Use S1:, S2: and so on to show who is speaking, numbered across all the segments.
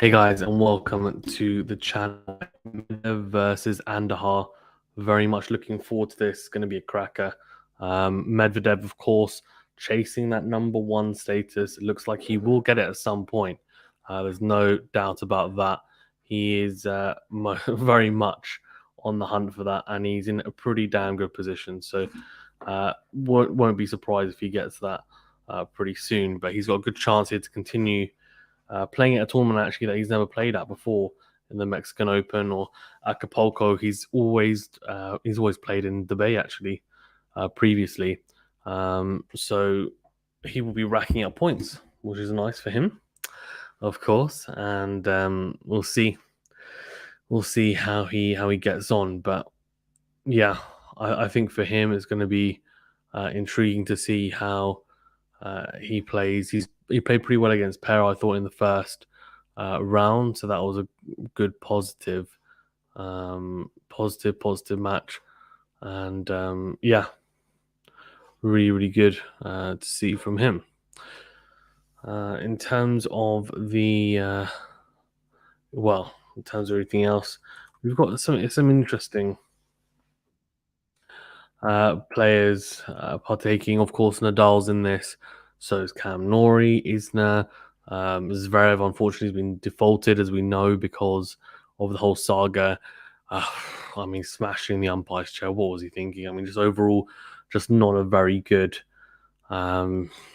S1: Hey guys, and welcome to the channel. Medvedev versus Andujar. Very much looking forward to this. It's going to be a cracker. Medvedev, of course, chasing that number one status. It looks like he will get it at some point. There's no doubt about that. He is very much on the hunt for that, and he's in a pretty damn good position. So won't be surprised if he gets that pretty soon. But he's got a good chance here to continue playing at a tournament actually that he's never played at before in the Mexican Open or Acapulco. He's always played in the Bay actually previously, so he will be racking up points, which is nice for him, of course. And we'll see how he gets on. But yeah, I think for him it's going to be intriguing to see how he plays. He played pretty well against Per, I thought, in the first round, so that was a good positive match. And yeah, really good to see from him. In terms of in terms of everything else, we've got some interesting players partaking. Of course, Nadal's in this. So is Cam Nori, Isner. Zverev, unfortunately, has been defaulted, as we know, because of the whole saga. I mean, smashing the umpire's chair. What was he thinking? I mean, just overall, just not a very good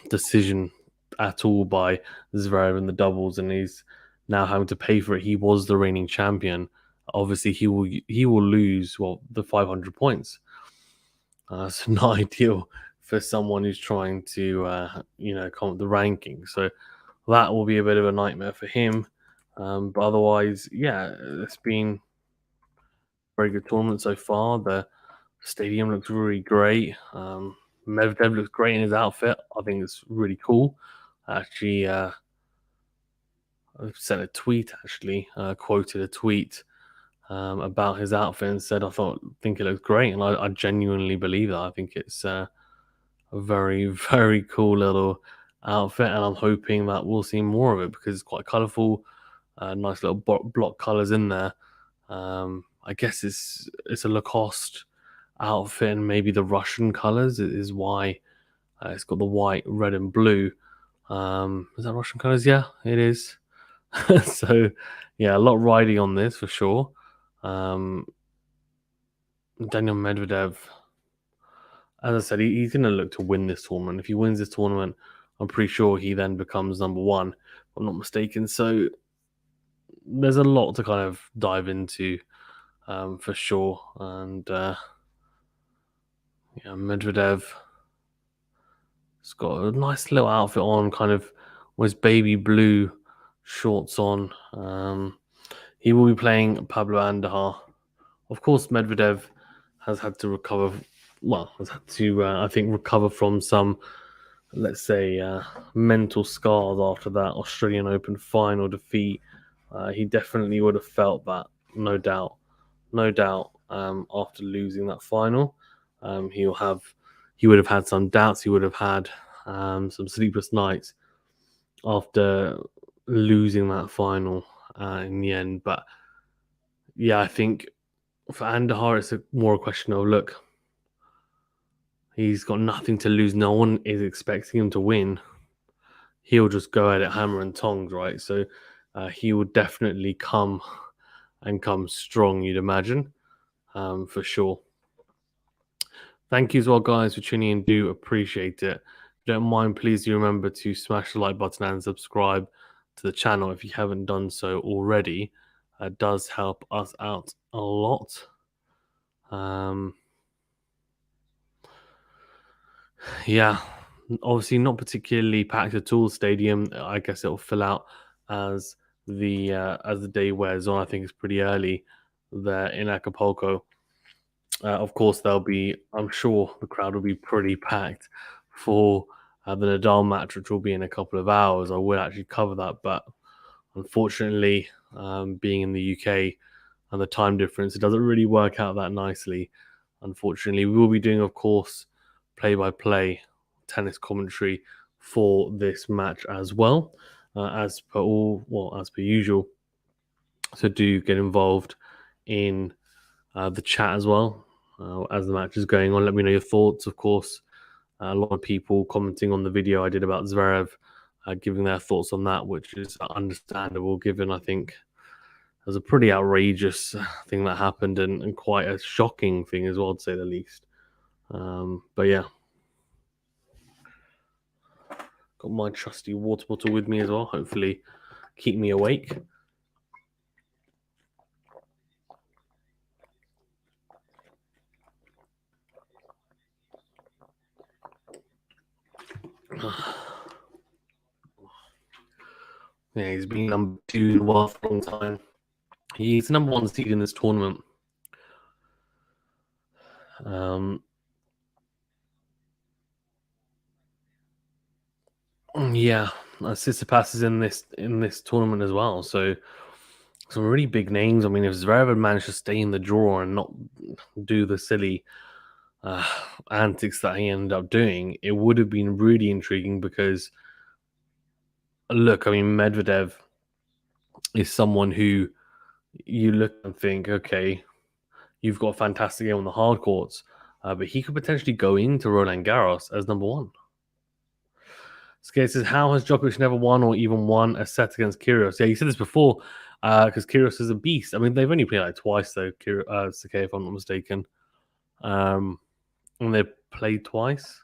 S1: decision at all by Zverev in the doubles, and he's now having to pay for it. He was the reigning champion. Obviously, he will lose the 500 points. It's not ideal for someone who's trying to, come up the ranking. So that will be a bit of a nightmare for him. But otherwise, yeah, it's been a very good tournament so far. The stadium looks really great. Medvedev looks great in his outfit. I think it's really cool. Actually, I sent a tweet. Quoted a tweet about his outfit and said, think it looks great," and I genuinely believe that. I think it's a very very cool little outfit, and I'm hoping that we'll see more of it because it's quite colourful. Nice little block colours in there. I guess it's a Lacoste outfit, and maybe the Russian colours is why it's got the white, red, and blue. Is that Russian colours? Yeah, it is. So yeah, a lot riding on this for sure. Daniil Medvedev, as I said, he's going to look to win this tournament. If he wins this tournament, I'm pretty sure he then becomes number one, if I'm not mistaken. So there's a lot to kind of dive into for sure. And yeah, Medvedev has got a nice little outfit on, kind of with his baby blue shorts on. He will be playing Pablo Andujar. Of course, Medvedev has had to recover. Well, has had to, I think, recover from some, let's say, mental scars after that Australian Open final defeat. He definitely would have felt that, no doubt, no doubt. After losing that final, he would have had some doubts. He would have had some sleepless nights after losing that final in the end. But yeah, I think for Andujar, it's more a question of, look, he's got nothing to lose. No one is expecting him to win. He'll just go at it hammer and tongs, right? So he will definitely come strong, you'd imagine, for sure. Thank you as well, guys, for tuning in. Do appreciate it. If you don't mind, please do remember to smash the like button and subscribe to the channel if you haven't done so already. It does help us out a lot. Yeah, obviously not particularly packed at all. Stadium, I guess it'll fill out as the day wears on. I think it's pretty early there in Acapulco. Of course, I'm sure the crowd will be pretty packed for the Nadal match, which will be in a couple of hours. I will actually cover that, but unfortunately, being in the UK and the time difference, it doesn't really work out that nicely. Unfortunately, we will be doing, of course, play-by-play tennis commentary for this match as well, as per usual. So do get involved in the chat as well as the match is going on. Let me know your thoughts. Of course, a lot of people commenting on the video I did about Zverev, giving their thoughts on that, which is understandable given I think it was a pretty outrageous thing that happened and quite a shocking thing as well, to say the least. But yeah, got my trusty water bottle with me as well. Hopefully, keep me awake. Yeah, he's been number 2 in the world for a long time. He's number 1 seed in this tournament. Yeah, Tsitsipas is in this tournament as well. So some really big names. I mean, if Zverev had managed to stay in the draw and not do the silly uh, antics that he ended up doing, it would have been really intriguing because, look, I mean, Medvedev is someone who you look and think, okay, you've got a fantastic game on the hard courts, but he could potentially go into Roland Garros as number 1. Skate says, how has Djokovic never won or even won a set against Kyrgios? Yeah, you said this before, because Kyrgios is a beast. I mean, they've only played like twice, though, Sakay, if I'm not mistaken. And they played twice.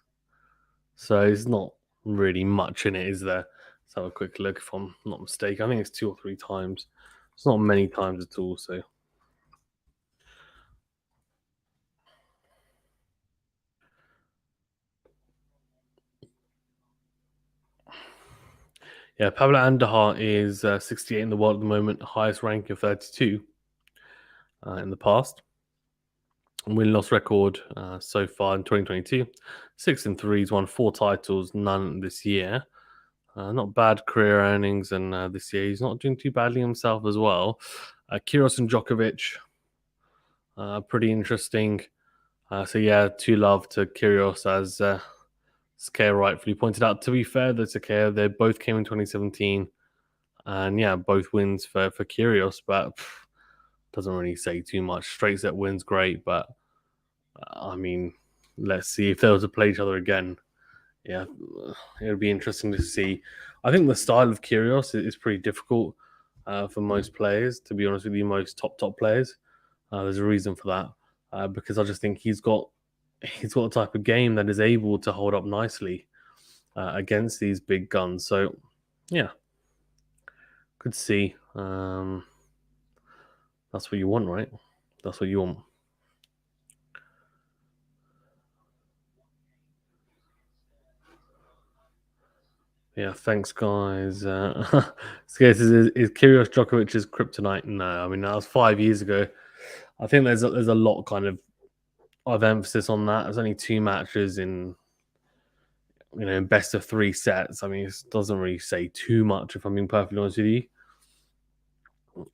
S1: So it's not really much in it, is there? Let's have a quick look if I'm not mistaken. I think it's 2 or 3 times. It's not many times at all, so. Yeah, Pablo Andujar is 68 in the world at the moment, highest ranking of 32 in the past. Win-loss record so far in 2022, 6 and 3. He's won 4 titles, none this year. Not bad career earnings, and this year he's not doing too badly himself as well. Kyrgios and Djokovic, pretty interesting. So yeah, 2-love to Kyrgios, as Sakaya rightfully pointed out. To be fair, the Sakaya, they both came in 2017, and yeah, both wins for Kyrgios, but doesn't really say too much. Straight set wins, great, but I mean, let's see if they were to play each other again. Yeah, it'll be interesting to see. I think the style of Kyrgios is pretty difficult for most players. To be honest with you, most top players. There's a reason for that because I just think he's got a type of game that is able to hold up nicely against these big guns. So yeah, could see. That's what you want, right? That's what you want. Yeah, thanks, guys. Is Kyrgios Djokovic's kryptonite? No, I mean that was 5 years ago. I think there's a lot kind of emphasis on that. There's only 2 matches in best of 3 sets. I mean, it doesn't really say too much if I'm being perfectly honest with you.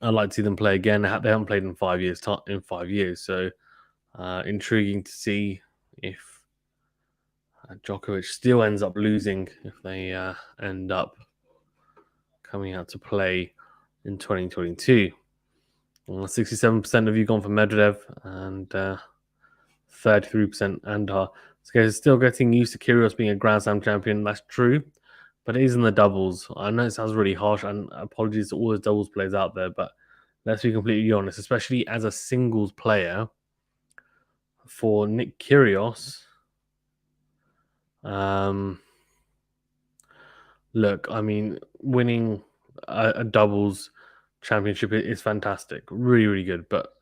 S1: I'd like to see them play again. They haven't played in 5 years. In 5 years, so intriguing to see if Djokovic still ends up losing if they end up coming out to play in 2022. 67% of you gone for Medvedev and 33% Andar. So still getting used to Kyrgios being a Grand Slam champion. That's true, but it is in the doubles. I know it sounds really harsh, and apologies to all the doubles players out there, but let's be completely honest, especially as a singles player for Nick Kyrgios. Look, I mean, winning a doubles championship is fantastic, really good, but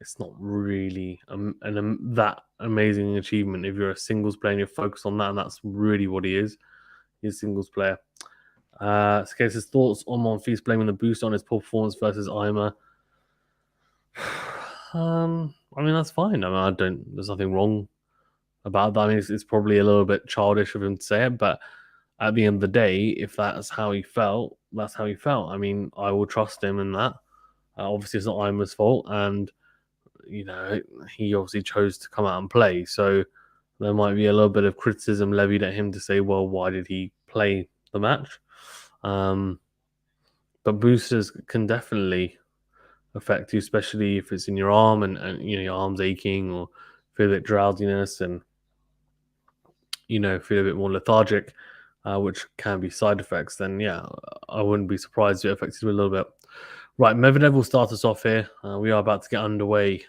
S1: it's not really that amazing achievement if you're a singles player and you're focused on that, and that's really what he is. He's a singles player. Skates' thoughts on Monfils blaming the boost on his poor performance versus Ima. I mean, that's fine. I mean, there's nothing wrong about that. I mean, it's probably a little bit childish of him to say it, but at the end of the day, if that's how he felt, that's how he felt. I mean, I will trust him in that. Obviously, it's not Ima's fault, and he obviously chose to come out and play. So there might be a little bit of criticism levied at him to say, well, why did he play the match? But boosters can definitely affect you, especially if it's in your arm and your arm's aching or feel a bit drowsiness and feel a bit more lethargic, which can be side effects. Then yeah, I wouldn't be surprised if it affects you a little bit. Right, Medvedev will start us off here. We are about to get underway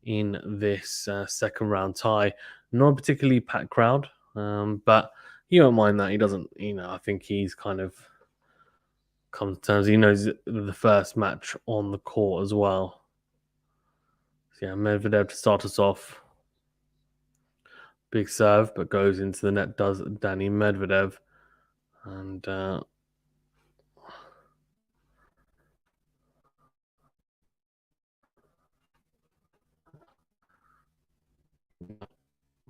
S1: in this second round tie. Not a particularly packed crowd, but you don't mind that. He doesn't, I think he's kind of come to terms. He knows the first match on the court as well. So yeah, Medvedev to start us off. Big serve, but goes into the net, does Daniil Medvedev. And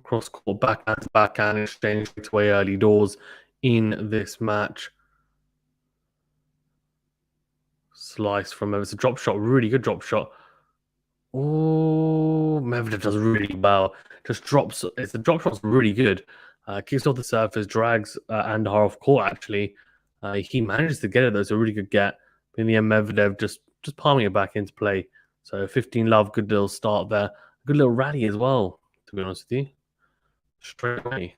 S1: cross court backhand to backhand exchange away early doors in this match. Slice from him. It's a drop shot, really good drop shot. Oh, Medvedev does really well. Just drops. It's the drop shot's really good. Kicks off the surface, drags Andujar off court. Actually, he manages to get it. That's a really good get. In the end, Medvedev just palming it back into play. So 15 love, good little start there. Good little rally as well. To be honest with you, straight away.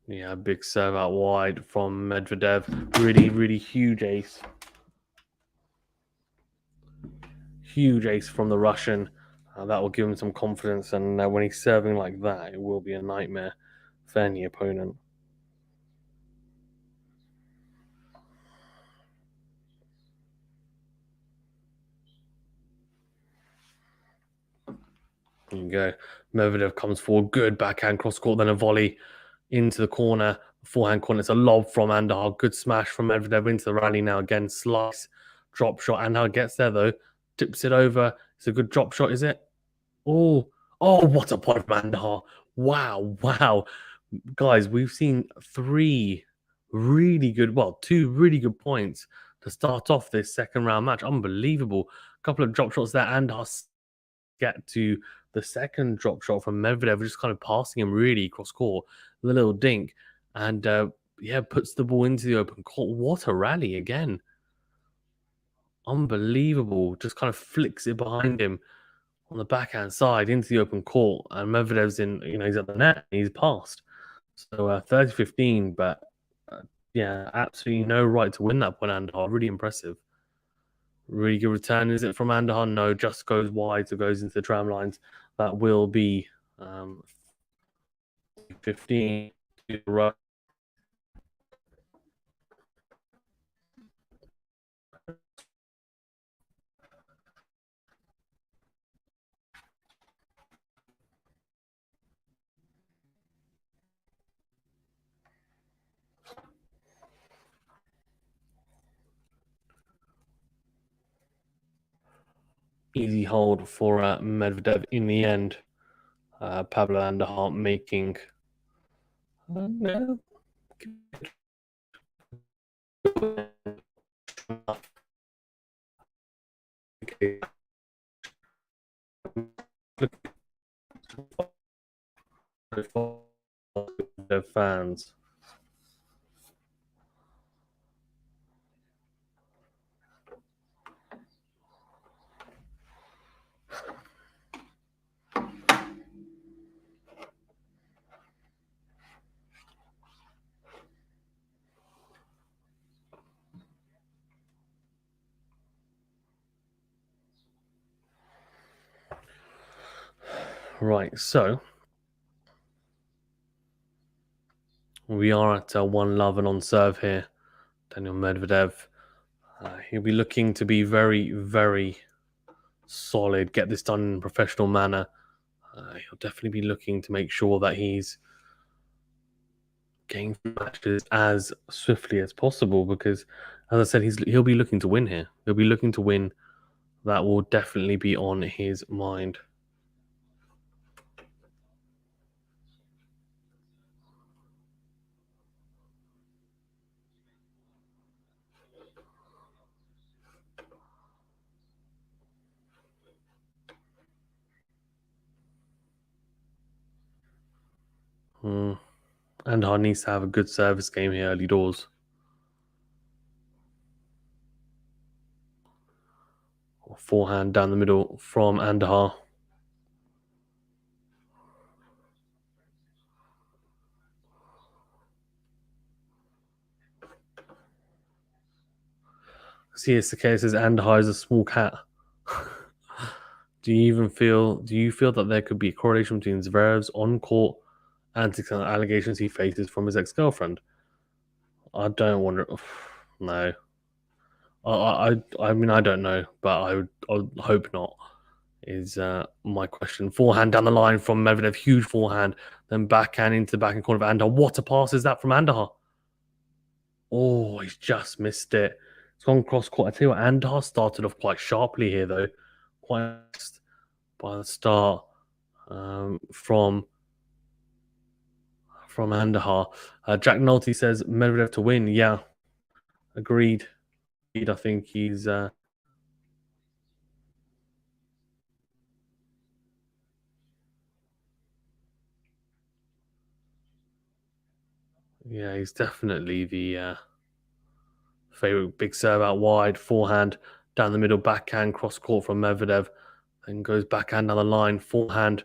S1: Yeah, big serve out wide from Medvedev. Really, really huge ace. Huge ace from the Russian. That will give him some confidence. And when he's serving like that, it will be a nightmare for any opponent. There you go. Medvedev comes forward. Good backhand cross court. Then a volley into the corner. Forehand corner. It's a lob from Andujar. Good smash from Medvedev into the rally now. Again, slice, drop shot. Andujar gets there though. Tips it over. It's a good drop shot, is it? Oh, what a point from Andujar. Wow, wow. Guys, we've seen two really good points to start off this second round match. Unbelievable. A couple of drop shots there and us get to the second drop shot from Medvedev, just kind of passing him really cross court, the little dink, and puts the ball into the open court. What a rally again. Unbelievable. Just kind of flicks it behind him on the backhand side into the open court, and Medvedev's he's at the net, he's passed. So 30-15, but yeah, absolutely no right to win that point, Andujar. Really impressive. Really good return. Is it from Andujar? No, just goes wide, so goes into the tram lines. That will be 15 to the right. Easy hold for Medvedev in the end. Pablo Andujar making the fans. Right, so we are at 1-love and on serve here. Daniil Medvedev. He'll be looking to be very, very solid, get this done in a professional manner. He'll definitely be looking to make sure that he's getting through matches as swiftly as possible because, as I said, he'll be looking to win here. He'll be looking to win. That will definitely be on his mind. Andahar needs to have a good service game here early doors. Forehand down the middle from Andahar. See, it's the case as Andahar is a small cat. Do you feel that there could be a correlation between Zverev's on-court antics and allegations he faces from his ex-girlfriend? I don't wonder. No, I mean, I don't know, but I would hope not. Is my question. Forehand down the line from Medvedev, huge forehand, then backhand into the backhand corner of Andahar. What a pass is that from Andahar? Oh, he's just missed it. It's gone cross court. I tell you what, Andahar started off quite sharply here, though. Quite by the start from Andahar. Jack Nolte says Medvedev to win. Yeah, agreed. I think he's yeah, he's definitely the favorite. Big serve out wide, forehand down the middle, backhand cross court from Medvedev, then goes backhand down the line, forehand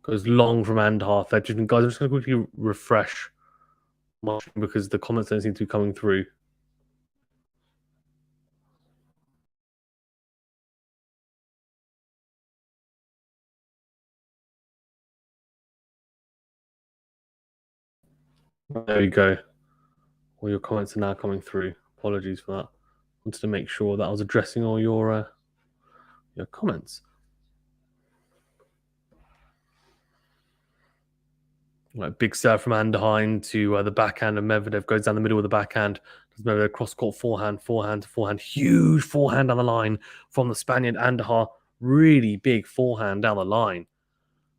S1: goes long from Andahar. Guys, I'm just going to quickly refresh because the comments don't seem to be coming through. There you go. All your comments are now coming through. Apologies for that. Wanted to make sure that I was addressing all your comments. Like big serve from Andahar to the backhand of Medvedev, goes down the middle of the backhand. Does Medvedev cross court forehand to forehand, huge forehand down the line from the Spaniard Andahar. Really big forehand down the line.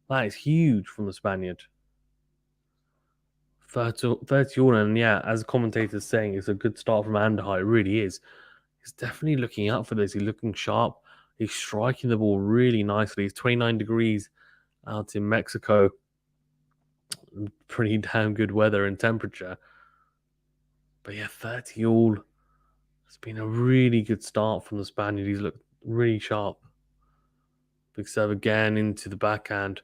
S1: That is huge from the Spaniard. 30 all, and yeah, as the commentator's saying, it's a good start from Andahar. It really is. He's definitely looking out for this. He's looking sharp. He's striking the ball really nicely. He's 29 degrees out in Mexico. Pretty damn good weather and temperature. But yeah, 30 all. It's been a really good start from the Spaniard. He's looked really sharp. Big serve again into the backhand.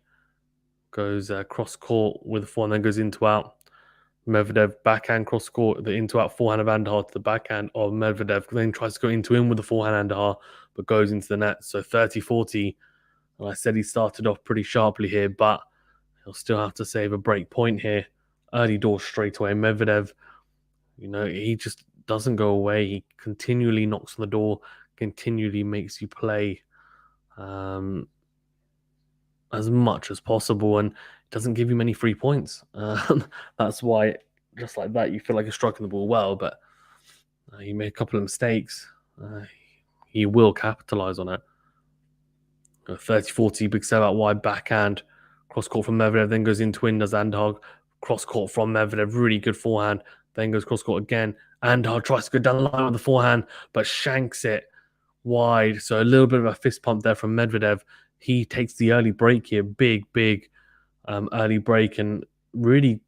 S1: Goes cross court with the forehand, then goes into out. Medvedev backhand cross court, the into out forehand of Andahar to the backhand of Medvedev. Then tries to go into in with the forehand Andahar, but goes into the net. So 30-40. And I said he started off pretty sharply here, but he'll still have to save a break point here. Early door straight away. Medvedev, he just doesn't go away. He continually knocks on the door, continually makes you play as much as possible, and doesn't give you many free points. That's why, just like that, you feel like you're striking the ball well, but you made a couple of mistakes. He will capitalize on it. 30-40, big serve out wide, backhand, cross court from Medvedev, then goes into does Andahar, cross court from Medvedev, really good forehand, then goes cross court again. Andahar tries to go down the line with the forehand, but shanks it wide. So a little bit of a fist pump there from Medvedev. He takes the early break here, big early break, and really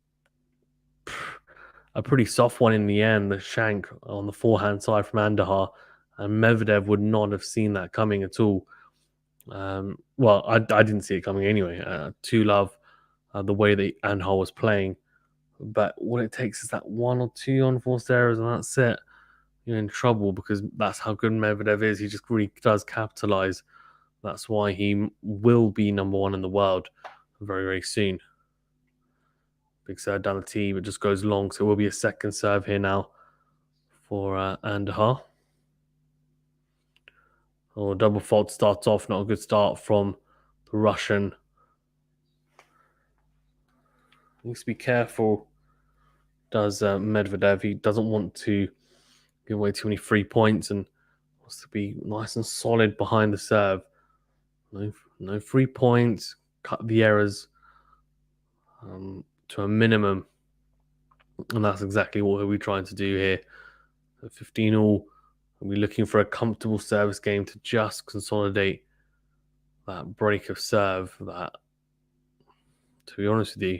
S1: a pretty soft one in the end. The shank on the forehand side from Andahar, and Medvedev would not have seen that coming at all. Well, I didn't see it coming anyway. To love the way that Andahar was playing, but what it takes is that one or two unforced errors, and that's it. You're in trouble because that's how good Medvedev is. He just really does capitalize. That's why he will be number one in the world very soon. Big serve down the tee, but just goes long. So it will be a second serve here now for Andahar. Oh, double fault starts off. Not a good start from the Russian. Needs to be careful. Does Medvedev? He doesn't want to give away too many free points and wants to be nice and solid behind the serve. No free points. Cut the errors to a minimum, and that's exactly what we're trying to do here. 15 all. We're looking for a comfortable service game to just consolidate that break of serve. That, to be honest with you,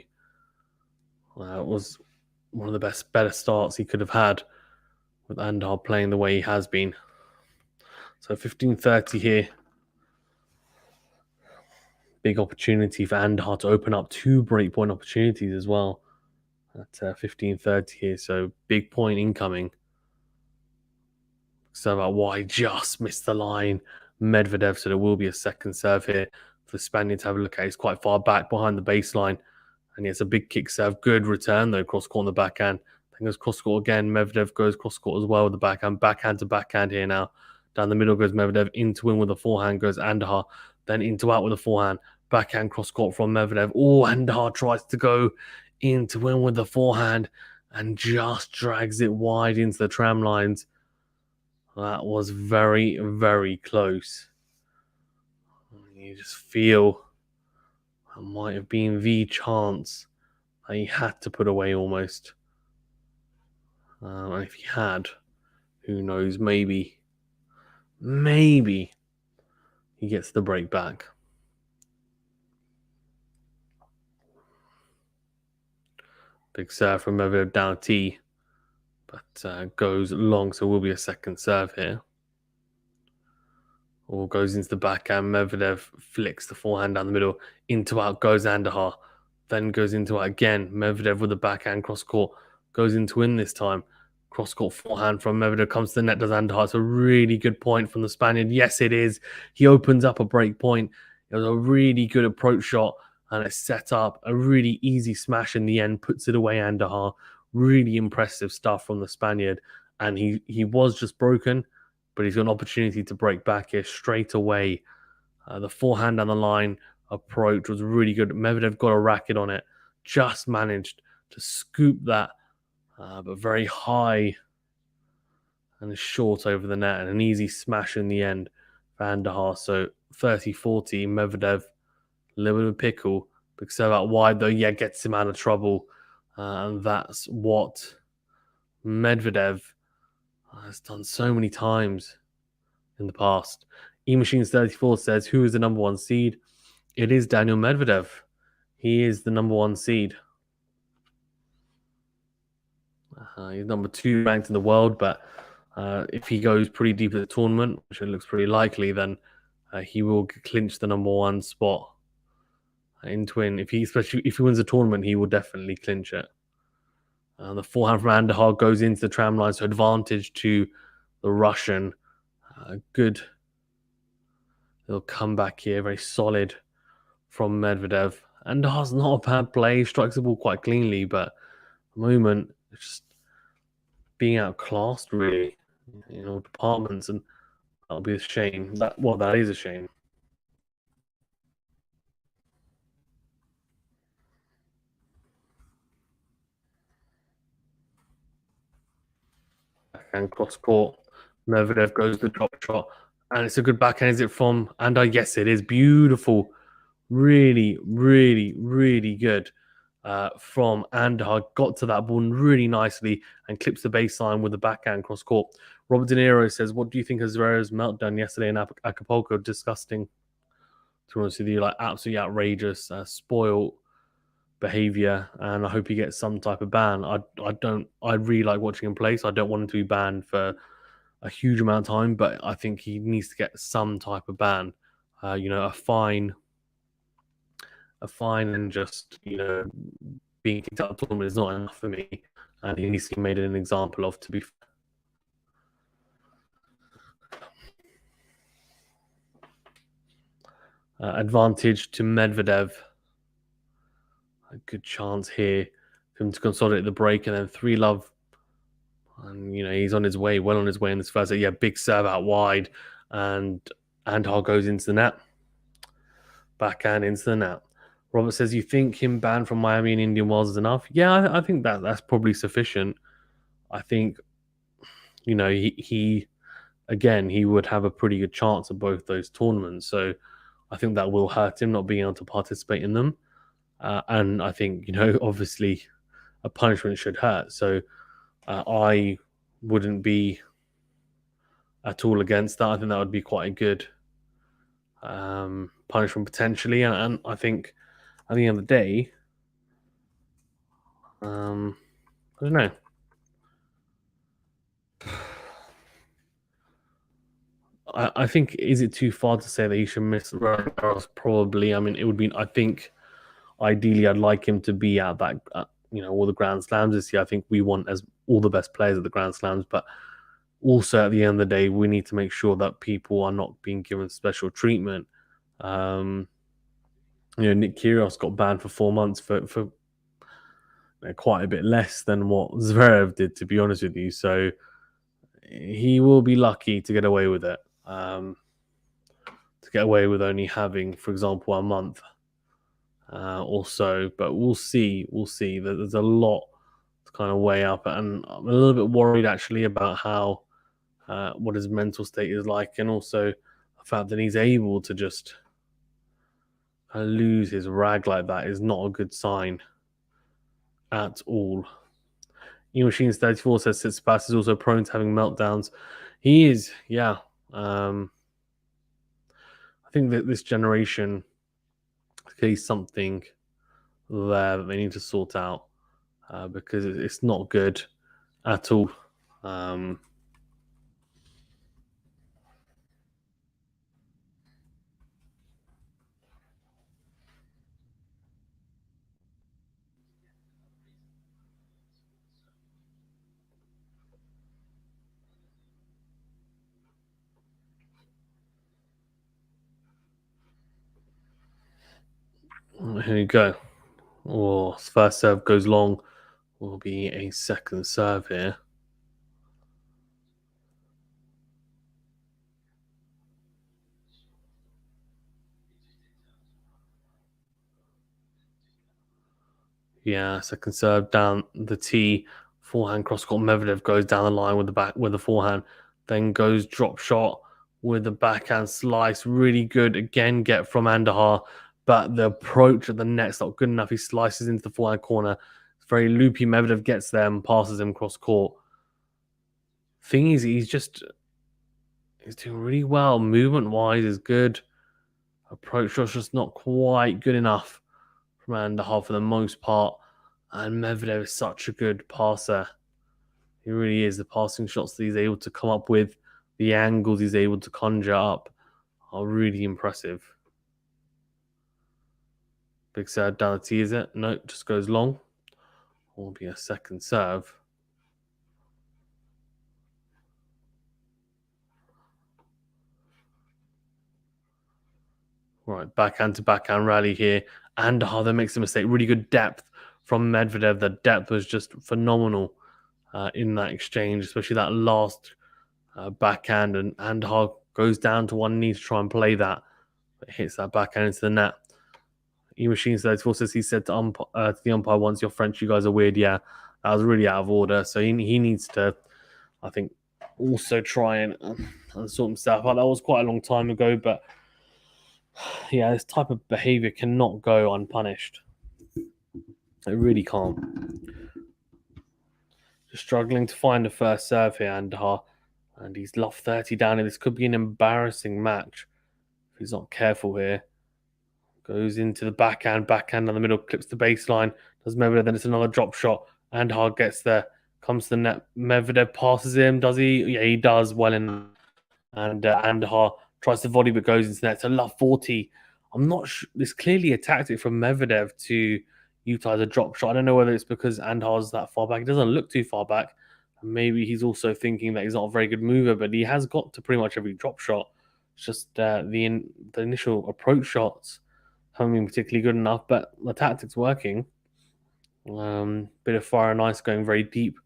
S1: It was one of the better starts he could have had with Andujar playing the way he has been. So 15:30 here. Big opportunity for Andujar to open up two breakpoint opportunities as well at 15:30 here. So big point incoming. So about why just missed the line. Medvedev, so there will be a second serve here for the Spaniards to have a look at. He's quite far back behind the baseline. And it's a big kick serve. Good return, though, cross court on the backhand. Then goes cross court again. Medvedev goes cross court as well with the backhand. Backhand to backhand here now. Down the middle goes Medvedev. Into win with the forehand goes Andujar. Then into out with the forehand. Backhand cross court from Medvedev. Oh, Andujar tries to go into win with the forehand and just drags it wide into the tram lines. That was very, very close. You just feel that might have been the chance that he had to put away almost. And if he had, who knows, maybe he gets the break back. Big serve from Medvedev down T, but goes long, so will be a second serve here. Or goes into the backhand. Medvedev flicks the forehand down the middle. Into out goes Andujar. Then goes into out again. Medvedev with the backhand cross court. Goes into in this time. Cross court forehand from Medvedev comes to the net, does Andujar. It's a really good point from the Spaniard. Yes, it is. He opens up a break point. It was a really good approach shot, and it set up a really easy smash in the end. Puts it away, Andujar. Really impressive stuff from the Spaniard. And he was just broken, but he's got an opportunity to break back here straight away. The forehand on the line approach was really good. Medvedev got a racket on it, just managed to scoop that, but very high and short over the net, and an easy smash in the end for Andujar. So 30-40, Medvedev, a little bit of a pickle. Big serve out wide, though, yeah, gets him out of trouble. And that's what Medvedev has done so many times in the past. eMachines34 says, who is the number one seed? It is Daniil Medvedev. He is the number one seed. He's number 2 ranked in the world, but if he goes pretty deep at the tournament, which it looks pretty likely, then he will clinch the number 1 spot in twin. Especially if he wins the tournament, he will definitely clinch it. The forehand from Andujar goes into the tram line, so advantage to the Russian. Good little comeback here, very solid from Medvedev. Andujar's not a bad play, strikes the ball quite cleanly, but at the moment, it's just being outclassed really in all departments, and that'll be a shame. That is a shame. Backhand cross court. Medvedev goes the drop shot, and it's a good backhand. Is it from Andujar? Yes, it is. Beautiful. Really, really, really good from Andujar. Got to that ball really nicely and clips the baseline with the backhand cross court. Robert De Niro says, what do you think of Zverev's meltdown yesterday in Acapulco? Disgusting. To be honest with you, like absolutely outrageous, spoiled behavior, and I hope he gets some type of ban. I really like watching him play, so I don't want him to be banned for a huge amount of time, but I think he needs to get some type of ban. A fine, and just being kicked out of the tournament is not enough for me, and he needs to be made an example of. To be advantage to Medvedev. A good chance here for him to consolidate the break, and then 3-love. And he's on his way, well on his way in this first set. Yeah, big serve out wide, and Andujar goes into the net. Backhand into the net. Robert says, you think him banned from Miami and Indian Wells is enough? Yeah, I think that's probably sufficient. I think, he again, he would have a pretty good chance at both those tournaments. So I think that will hurt him not being able to participate in them. And I think, obviously a punishment should hurt. So I wouldn't be at all against that. I think that would be quite a good punishment potentially. And I think at the end of the day, I don't know. I think, is it too far to say that he should miss Roland Garros? Probably. I mean, it would be. I think ideally, I'd like him to be at that. All the Grand Slams this year. I think we want as all the best players at the Grand Slams, but also at the end of the day, we need to make sure that people are not being given special treatment. Um, Nick Kyrgios got banned for 4 months for quite a bit less than what Zverev did, to be honest with you. So he will be lucky to get away with it. To get away with only having, for example, a month or so. But we'll see. We'll see. There's a lot to kind of weigh up, and I'm a little bit worried actually about how what his mental state is like, and also the fact that he's able to just lose his rag like that is not a good sign at all. Machines 34 says Tsitsipas is also prone to having meltdowns. He is, yeah. I think that this generation is something there that they need to sort out because it's not good at all. Um, here you go. Oh, first serve goes long. Will be a second serve here. Yeah, second serve down the tee. Forehand cross court. Medvedev goes down the line with the forehand. Then goes drop shot with the backhand slice. Really good again. Get from Andujar, but the approach at the net's not good enough. He slices into the forehand corner. It's very loopy. Medvedev gets there and passes him cross court. Thing is, he's doing really well. Movement wise is good. Approach shot's just not quite good enough from Andujar for the most part. And Medvedev is such a good passer. He really is. The passing shots that he's able to come up with, the angles he's able to conjure up are really impressive. Big serve down the tee, is it? No, just goes long. Will be a second serve. Right, backhand to backhand rally here. And then makes a mistake. Really good depth from Medvedev. The depth was just phenomenal in that exchange, especially that last backhand. And Andahar goes down to one knee to try and play that. But hits that backhand into the net. E-Machine 34 says he said to the umpire once, "You're French, you guys are weird." Yeah, that was really out of order. So he needs to, I think, also try and sort himself out. That was quite a long time ago, but yeah, this type of behavior cannot go unpunished. It really can't. Just struggling to find the first serve here, and he's lost 30 down, and this could be an embarrassing match if he's not careful here. Goes into the backhand down the middle, clips the baseline, does Medvedev, then it's another drop shot. Andhar gets there, comes to the net. Medvedev passes him, does he? Yeah, he does well in. And Andhar tries to volley but goes into the net. So love 40. I'm not sure. There's clearly a tactic from Medvedev to utilize a drop shot. I don't know whether it's because Andhar's that far back. He doesn't look too far back. Maybe he's also thinking that he's not a very good mover, but he has got to pretty much every drop shot. It's just the initial approach shots haven't been particularly good enough, but the tactic's working. Bit of fire and ice going very deep,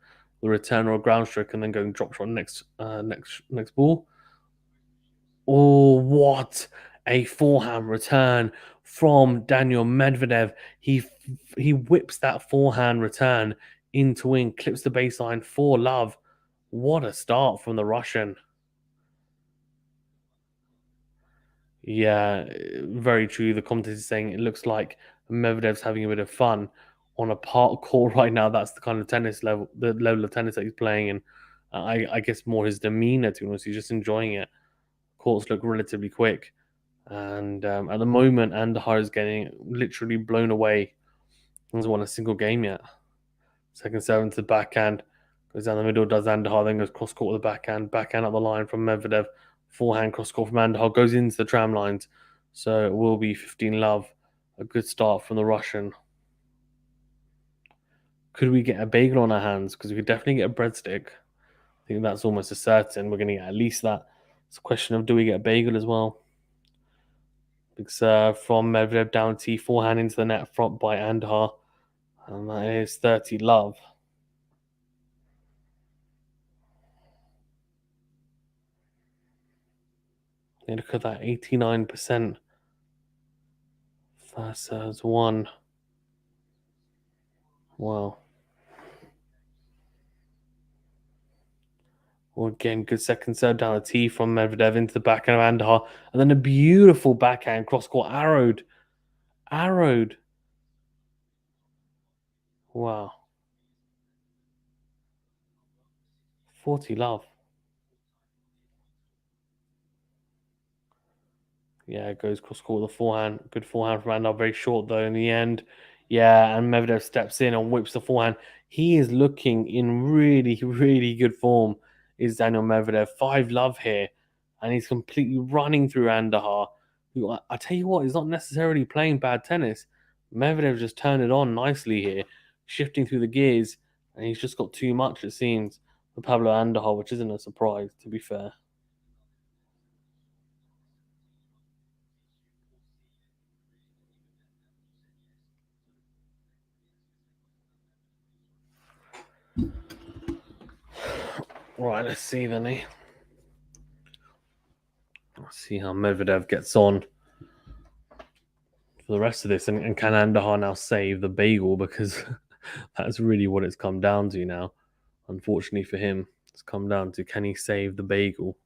S1: the return or a ground stroke, and then going drop shot next ball. Oh, what a forehand return from Daniil Medvedev. He whips that forehand return into wing, clips the baseline for love. What a start from the Russian. Yeah, very true. The commentator is saying it looks like Medvedev's having a bit of fun on a park court right now. That's the kind of tennis level, the level of tennis that he's playing, and I guess more his demeanor. To be honest, he's just enjoying it. Courts look relatively quick, and at the moment, Andahar is getting literally blown away. He hasn't won a single game yet. Second serve into the backhand. Goes down the middle, does Andujar, then goes cross court with the backhand up the line from Medvedev. Forehand cross court from Andujar, goes into the tram lines. So it will be 15 love. A good start from the Russian. Could we get a bagel on our hands? Because we could definitely get a breadstick. I think that's almost a certain. We're going to get at least that. It's a question of, do we get a bagel as well? Big serve from Medvedev down T, forehand into the net, front by Andujar. And that is 30 love. And look at that, 89%. First serves one. Wow. Well, again, good second serve down the tee from Medvedev into the backhand of Andujar. And then a beautiful backhand cross court, arrowed. Arrowed. Wow. 40 love. Yeah, it goes cross court with a forehand. Good forehand from Andujar. Very short, though, in the end. Yeah, and Medvedev steps in and whips the forehand. He is looking in really, really good form, is Daniil Medvedev. 5 love here. And he's completely running through Andujar, who I tell you what, is not necessarily playing bad tennis. Medvedev just turned it on nicely here, shifting through the gears, and he's just got too much, it seems, for Pablo Andujar, which isn't a surprise, to be fair. Right, let's see then. Let's see how Medvedev gets on for the rest of this, and can Andujar now save the bagel? Because that's really what it's come down to now. Unfortunately for him, it's come down to, can he save the bagel?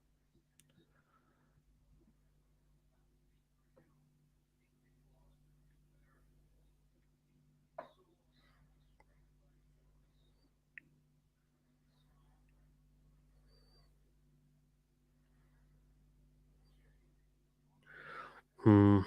S1: Hmm.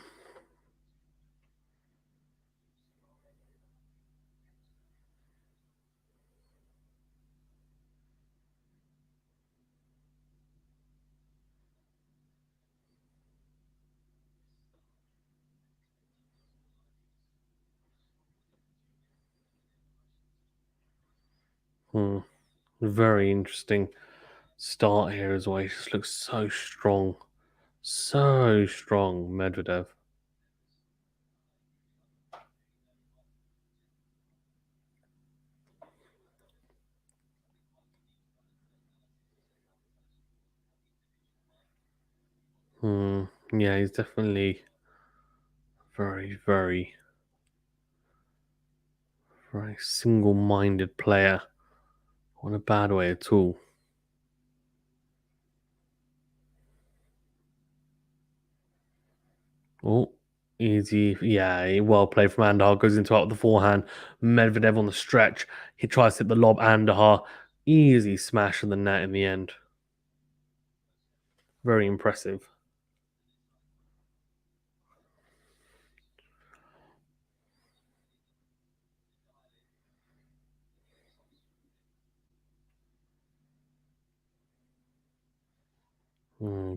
S1: Hmm. Very interesting start here as well. He just looks so strong. So strong, Medvedev. Hmm. Yeah, he's definitely very, very, very single minded player. Not in a bad way at all. Oh, easy. Yeah, well played from Andujar. Goes into it with the forehand. Medvedev on the stretch. He tries to hit the lob. Andujar. Easy smash in the net in the end. Very impressive.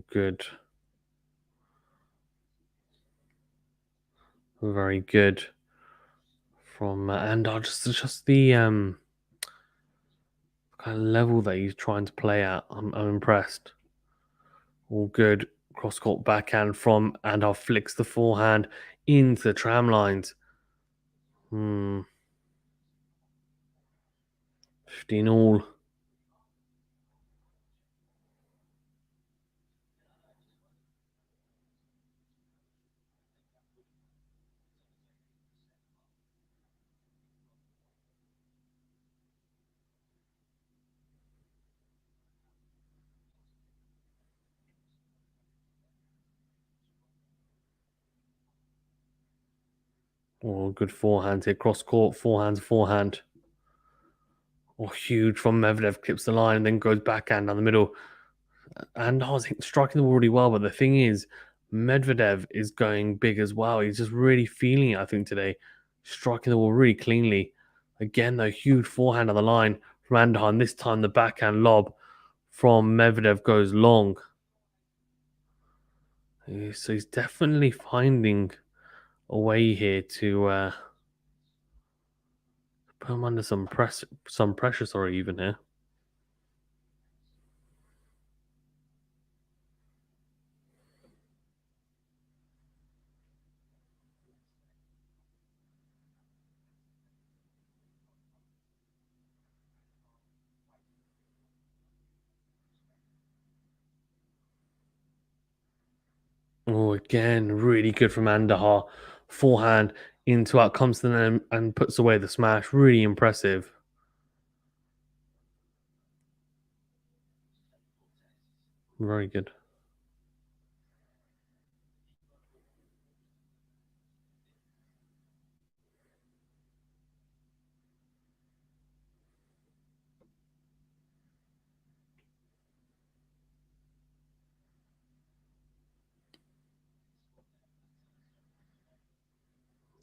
S1: Good. Very good. From Andujar. Just the kind of level that he's trying to play at. I'm impressed. All good. Cross court backhand from Andujar, flicks the forehand into the tram lines. 15 all. Oh, good forehand here. Cross court, forehand. Oh, huge from Medvedev, clips the line, and then goes backhand down the middle. And I was striking the ball really well, but the thing is, Medvedev is going big as well. He's just really feeling it, I think, today. Striking the ball really cleanly. Again, though, huge forehand on the line from Andujar, and this time the backhand lob from Medvedev goes long. So he's definitely finding a way here to put him under some pressure. Sorry, even here. Oh, again, really good from Andujar. Forehand into out, comes to them and puts away the smash. Really impressive. Very good.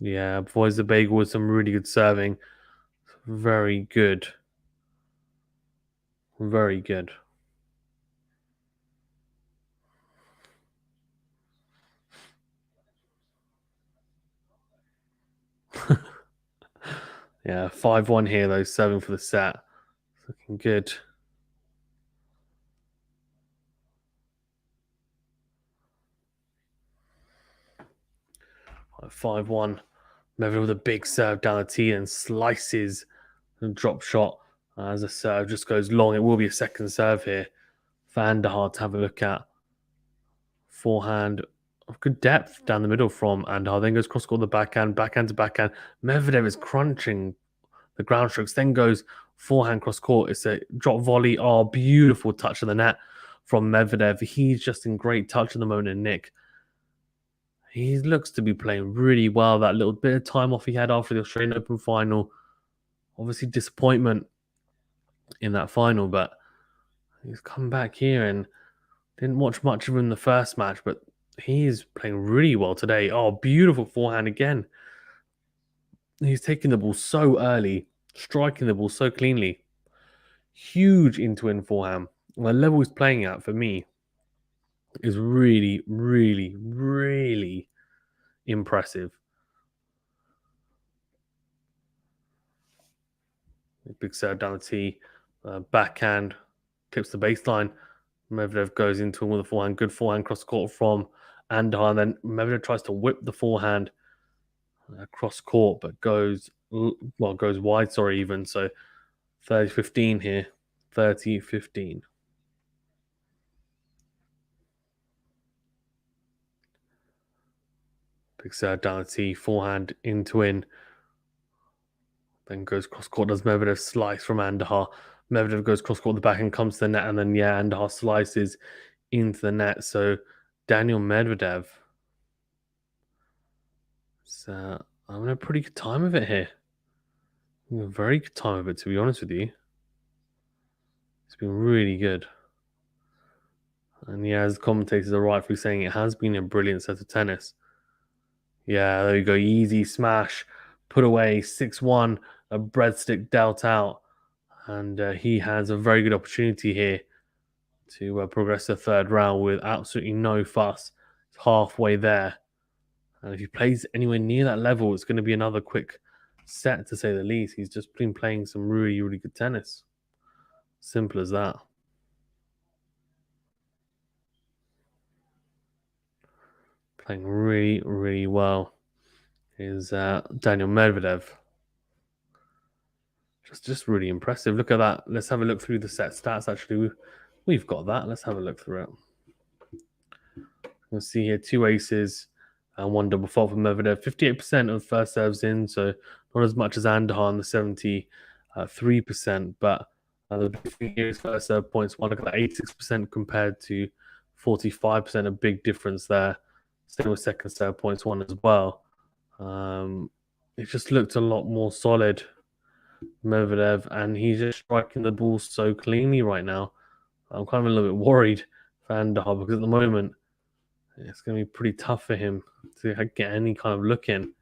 S1: Yeah, avoids the bagel with some really good serving. Very good. Very good. Yeah, 5-1 here, though, serving for the set. Looking good. 5-1. Medvedev with a big serve down the tee and slices the drop shot as the serve just goes long. It will be a second serve here for Andujar to have a look at. Forehand of good depth down the middle from Andujar. Then goes cross court the backhand, backhand to backhand. Medvedev is crunching the ground strokes. Then goes forehand cross court. It's a drop volley. Oh, beautiful touch of the net from Medvedev. He's just in great touch at the moment, Nick. He looks to be playing really well. That little bit of time off he had after the Australian Open final. Obviously, disappointment in that final, but he's come back here and didn't watch much of him in the first match, but he's playing really well today. Oh, beautiful forehand again. He's taking the ball so early, striking the ball so cleanly. Huge into-in forehand. The level he's playing at, for me, is really, really, really impressive. Big serve down the tee, backhand, clips the baseline. Medvedev goes into him with a forehand. Good forehand cross court from Andujar. And then Medvedev tries to whip the forehand across court, but goes wide. Sorry, even so. 30-15 here. 30-15. Big serve down the tee, forehand into in. Then goes cross court. Does Medvedev slice from Andujar? Medvedev goes cross court the back and comes to the net, and then Andujar slices into the net. So Daniil Medvedev. So I'm having a pretty good time of it here. A very good time of it, to be honest with you. It's been really good. And as the commentators are rightfully saying, it has been a brilliant set of tennis. Yeah, there you go. Easy smash, put away 6-1, a breadstick dealt out. And he has a very good opportunity here to progress the third round with absolutely no fuss. It's halfway there. And if he plays anywhere near that level, it's going to be another quick set, to say the least. He's just been playing some really, really good tennis. Simple as that. Playing really, really well is Daniil Medvedev. Just really impressive. Look at that. Let's have a look through the set stats. Actually, we've got that. Let's have a look through it. You'll see here 2 aces and 1 double fault for Medvedev. 58% of first serves in, so not as much as Andujar on the 73%. But the big thing here is first serve points. One, look at that, 86% compared to 45%. A big difference there. Same with second serve points, 1 as well. It just looked a lot more solid, Medvedev, and he's just striking the ball so cleanly right now. I'm kind of a little bit worried for Andujar because at the moment it's going to be pretty tough for him to get any kind of look in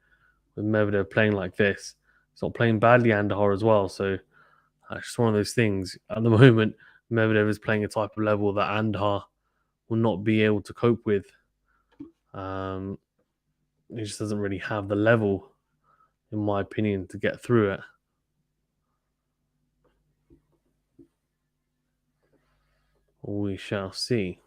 S1: with Medvedev playing like this. He's not playing badly, Andujar as well. So it's just one of those things. At the moment, Medvedev is playing a type of level that Andujar will not be able to cope with. He just doesn't really have the level, in my opinion, to get through it. We shall see.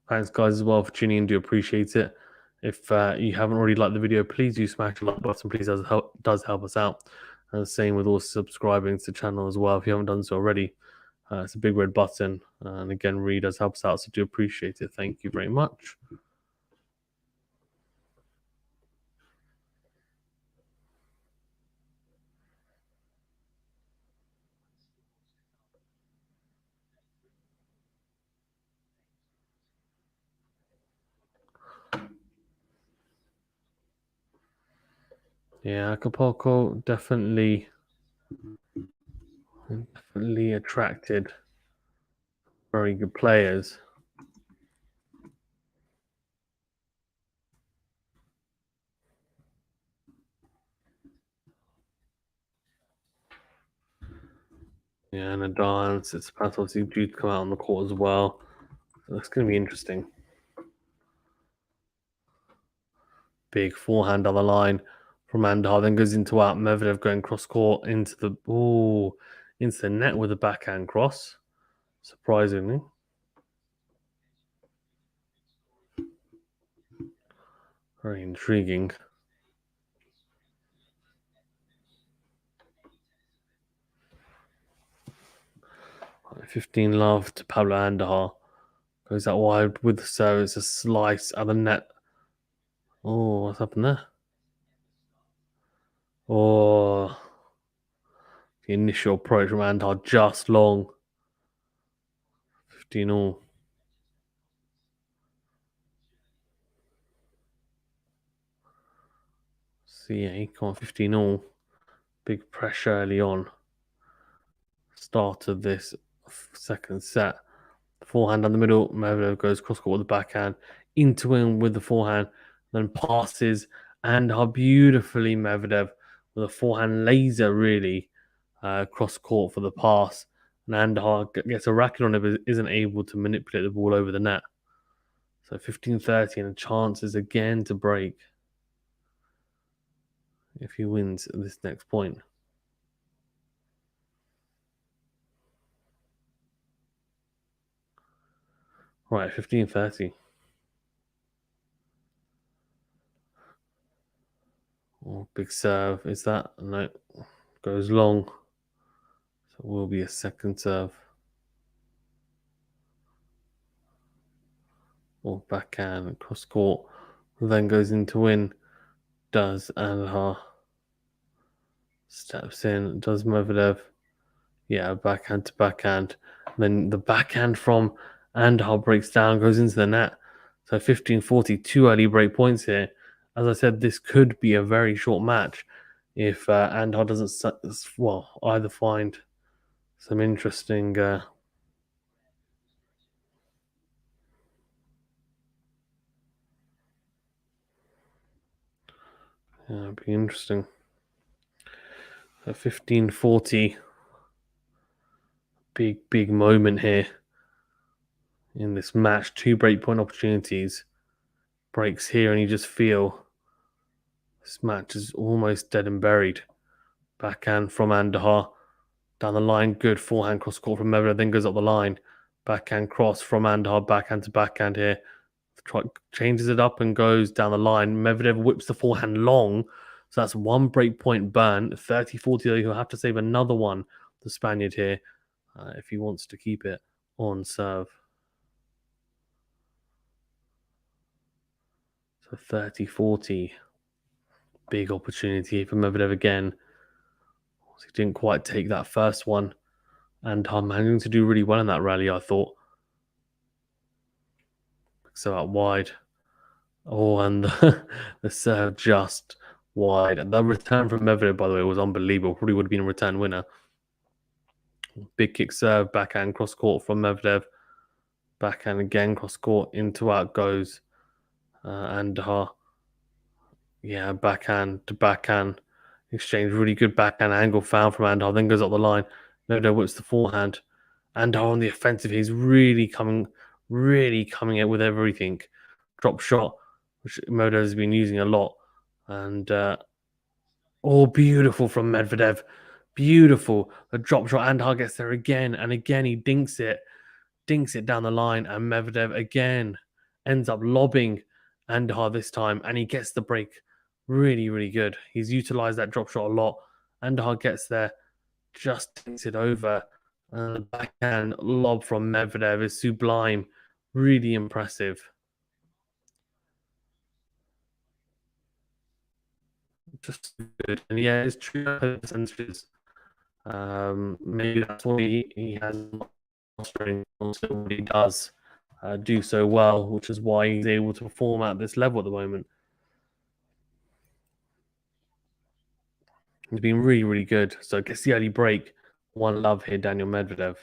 S1: Thanks, guys, as well for tuning in. Do appreciate it. If you haven't already liked the video, please do smash the like button. Please does help us out. And the same with also subscribing to the channel as well if you haven't done so already. It's a big red button, and again, really does help us out. So do appreciate it. Thank you very much. Yeah, Acapulco definitely attracted very good players. Yeah, and a dance. It's obviously due to come out on the court as well. So it's going to be interesting. Big forehand on the line from Andujar, then goes into out. Medvedev going cross court into the net with a backhand cross. Surprisingly. Very intriguing. 15 love to Pablo Andujar. Goes out wide with the service, a slice out of the net. Oh, what's happened there? Oh, the initial approach from Andujar just long. 15 all. So yeah, he come on 15 all. Big pressure early on. Start of this second set. Forehand down the middle. Medvedev goes cross court with the backhand. Into him with the forehand. Then passes. And how beautifully Medvedev with a forehand laser, really, cross court for the pass. And Andujar gets a racket on it, but isn't able to manipulate the ball over the net. So 15-30, and a chance is again to break if he wins this next point. Right, 15-30. Oh, big serve. Is that? No. Goes long. So it will be a second serve. Or backhand, cross court. Then goes in to win. Does Andujar. Steps in. Does Medvedev. Yeah, backhand to backhand. Then the backhand from Andujar breaks down, goes into the net. So 15-40, two early break points here. As I said, this could be a very short match if Andujar doesn't, either find some interesting. It'd be interesting. 15-40. Big moment here in this match. Two breakpoint opportunities. Breaks here, and you just feel this match is almost dead and buried. Backhand from Andujar. Down the line, good forehand cross court from Medvedev, then goes up the line. Backhand cross from Andujar, backhand to backhand here. Changes it up and goes down the line. Medvedev whips the forehand long. So that's one break point burn. 30-40, though, he'll have to save another one, the Spaniard here, if he wants to keep it on serve. So 30-40. Big opportunity for Medvedev again. He didn't quite take that first one. And managing to do really well in that rally, I thought. So out wide. Oh, and the serve just wide. And the return from Medvedev, by the way, was unbelievable. Probably would have been a return winner. Big kick serve, backhand cross court from Medvedev. Backhand again, cross court, into out goes Andujar. Yeah, backhand to backhand exchange. Really good backhand angle foul from Andar. Then goes up the line. Nodo whips the forehand. Andar on the offensive. He's really coming out with everything. Drop shot, which Modo has been using a lot. And oh, beautiful from Medvedev. Beautiful. A drop shot. Andar gets there again. And again, he dinks it down the line. And Medvedev again ends up lobbing Andar this time. And he gets the break. Really good. He's utilized that drop shot a lot. Andar gets there, just dinks it over. And the backhand lob from Medvedev is sublime. Really impressive. Just good. And yeah, his true percentages. Maybe that's why he has mastering what he does do so well, which is why he's able to perform at this level at the moment. He's been really good. So gets the early break. One love here, Daniil Medvedev.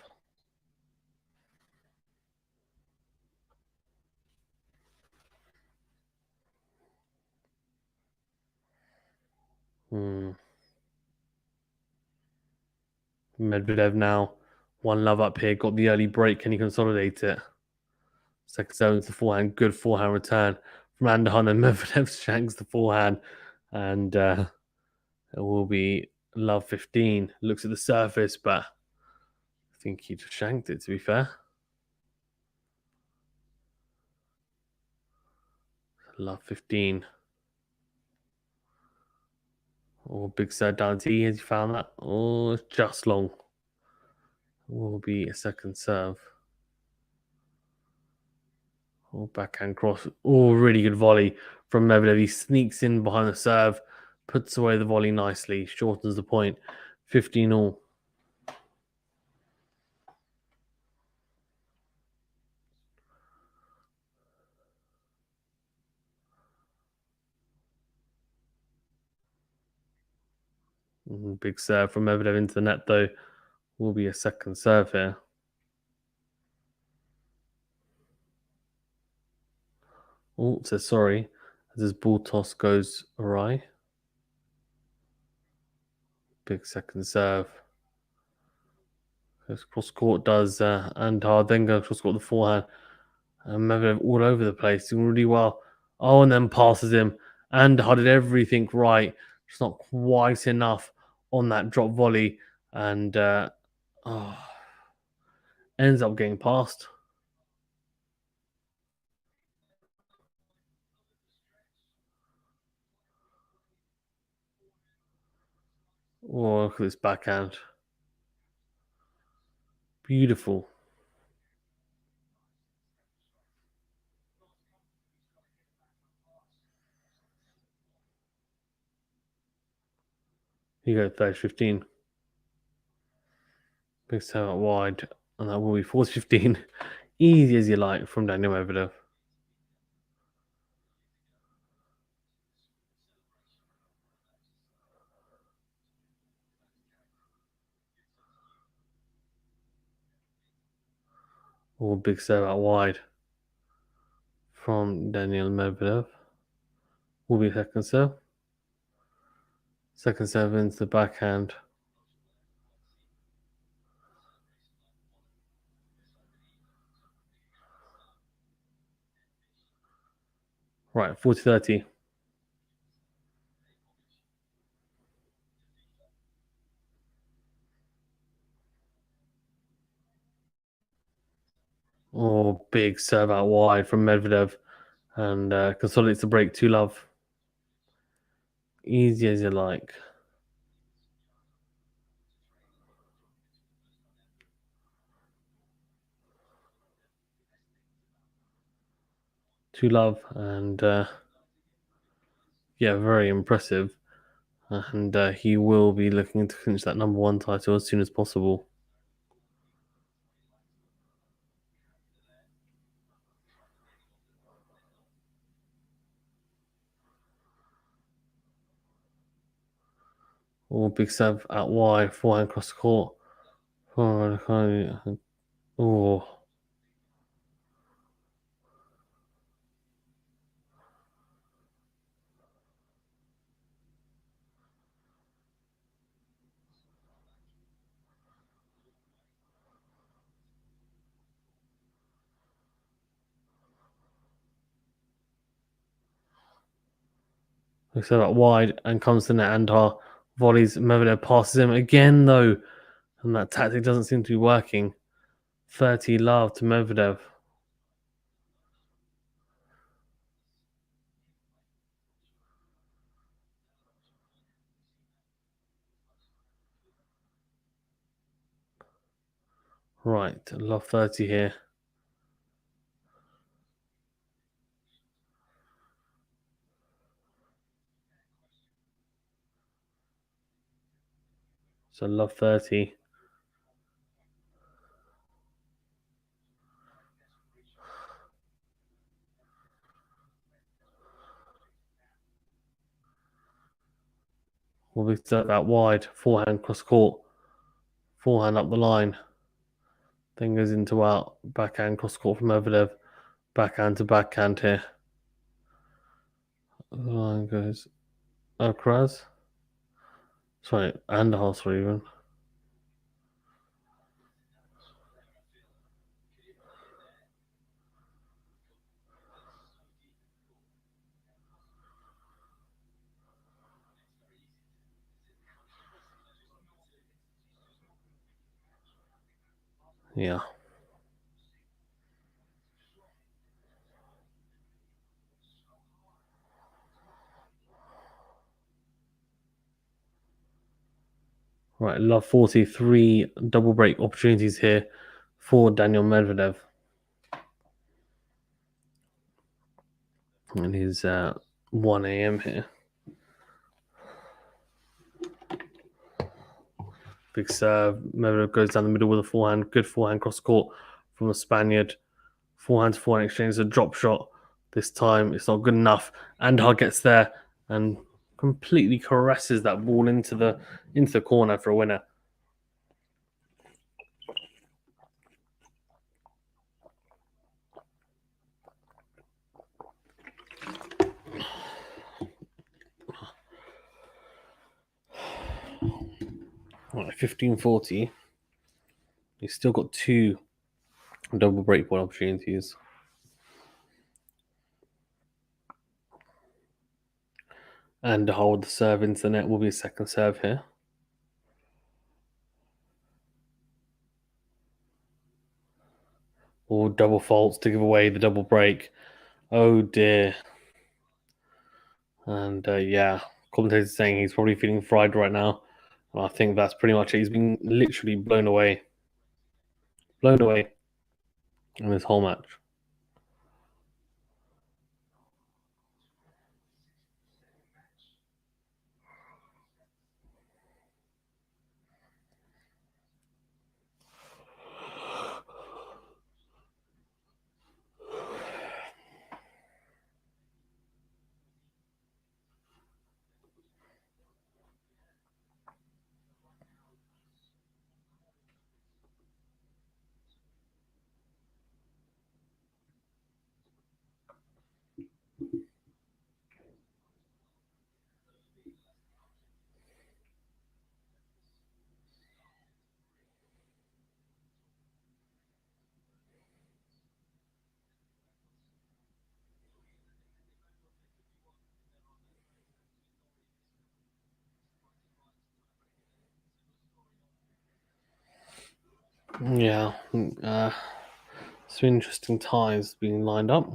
S1: Hmm. Medvedev now. One love up here. Got the early break. Can he consolidate it? Second serve the forehand. Good forehand return from Andujar. And Medvedev shanks the forehand. And it will be love 15. Looks at the surface, but I think he just shanked it, to be fair. Love 15. Oh, big serve down T. Has you found that? Oh, it's just long. Will be a second serve. Oh, backhand cross. Oh, really good volley from Medvedev. He sneaks in behind the serve, puts away the volley nicely, shortens the point. 15 all. Big serve from Medvedev into the net, though. Will be a second serve here. Oh, says sorry as his ball toss goes awry. Big second serve. Goes cross court, does Andar, then goes cross court the forehand. And Medvedev all over the place, doing really well. Oh, and then passes him. Andar did everything right. Just not quite enough on that drop volley. And oh, ends up getting past. Oh, look at this backhand. Beautiful. You go 30-15. Big serve out wide. And that will be 40-15. Easy as you like from Daniil Medvedev. Oh, big serve out wide from Daniil Medvedev. Will be second serve. Second serve into the backhand. Right, 40-30. Oh, big serve out wide from Medvedev and consolidates the break. 2-love. Easy as you like. 2-love. And yeah, very impressive. And he will be looking to clinch that number one title as soon as possible. Oh, big serve out wide. Forehand across the court. Oh, Looks that wide and comes to net. Andujar volleys. Medvedev passes him again, though, and that tactic doesn't seem to be working. 30 love to Medvedev. Right, love 30 here. So love 30. Will be that wide. Forehand cross court. Forehand up the line. Then goes into out. Backhand cross court from Medvedev. Backhand to backhand here. The line goes across. Sorry, and a half even. Yeah. Right, love 43 double break opportunities here for Daniil Medvedev. And he's 1 a.m. here. Big serve. Medvedev goes down the middle with a forehand. Good forehand cross court from the Spaniard. Forehand to forehand exchange. A drop shot. This time it's not good enough. Andujar gets there and completely caresses that ball into the corner for a winner. Right, 15-40. He's still got 2 double break ball opportunities. And hold the serve into the net will be a second serve here. Or double faults to give away the double break. Oh dear. And yeah, commentators saying he's probably feeling fried right now. And I think that's pretty much it. He's been literally blown away. Blown away in this whole match. Yeah, some interesting ties being lined up.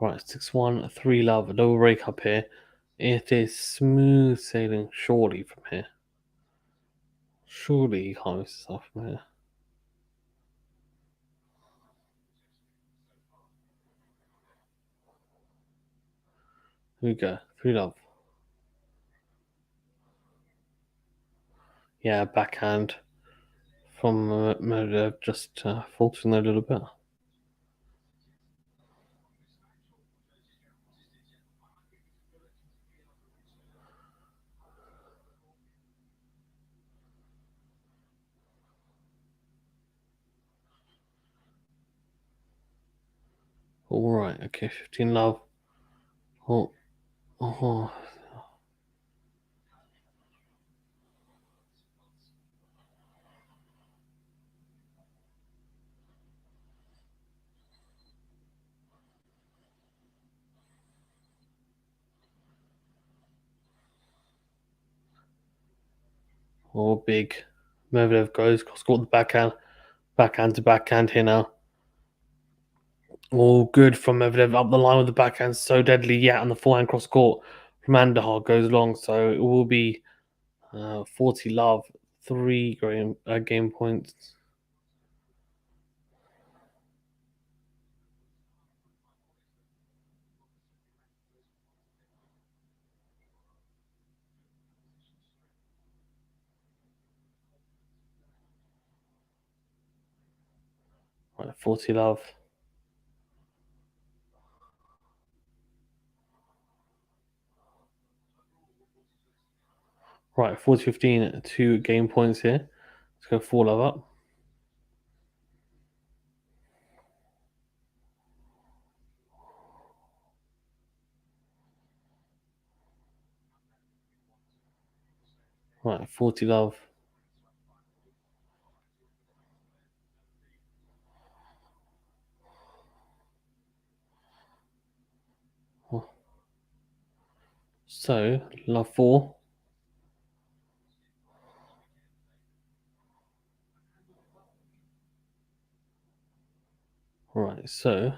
S1: Right, 6-1, 3 love, a double break up here. It is smooth sailing, surely, from here. Surely he can't miss this off from here. Here we go, 3 love. Yeah, backhand from Medvedev, just faltering there a little bit. All right. Okay. 15 love. Oh. Oh. Oh, big. Medvedev goes. Caught the backhand. Backhand to backhand here now. All good from Medvedev up the line with the backhand. So deadly. Yeah. And the forehand cross court from Andujar goes long. So it will be 40 love. 3 game points. Right. 40 love. Right. 40 15. 2 game points here. Let's go 4 love up. Right. 40 love. So, love 4. Right, so,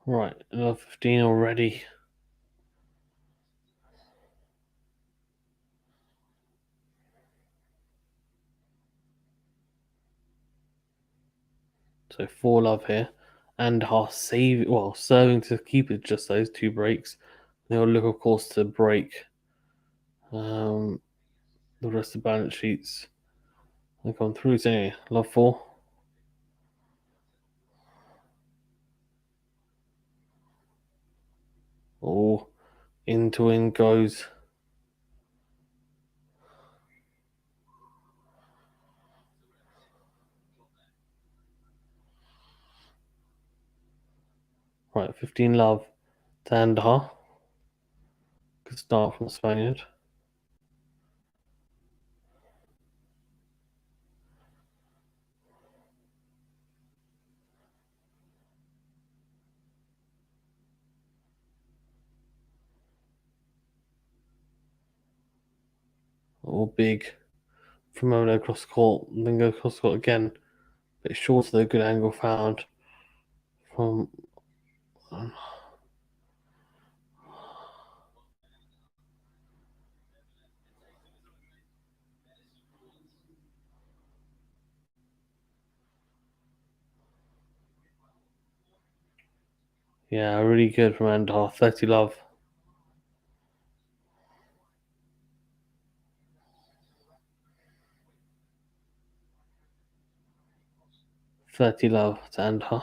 S1: right, love 15 already. So, 4 love here. And half save, well, serving to keep it just those 2 breaks. They'll look, of course, to break um, the rest of the balance sheets. They've gone through, so anyway, love 4. Oh, into in goes. Right, 15 love to Andujar. Good start from the Spaniard. Oh, big. From over there across the court, and then go across the court again. Bit short of the good angle found from. Yeah, really good from Andujar. 30 love. 30 love to Andujar.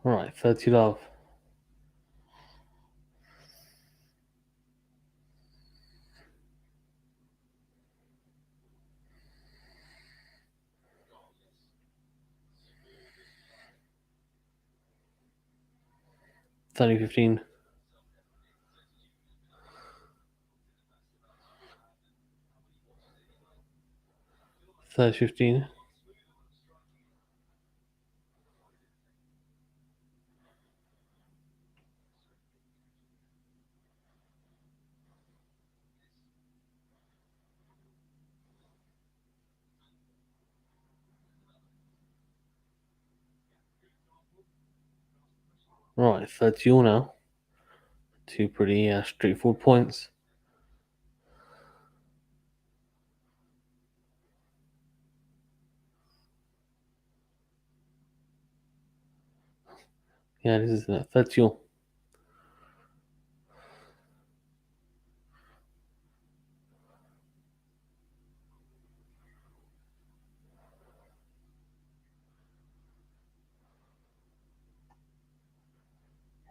S1: Alright, 30 love. 30 15. 30 15. Right, 30 all now. 2 pretty straightforward points. Yeah, this is 30 all.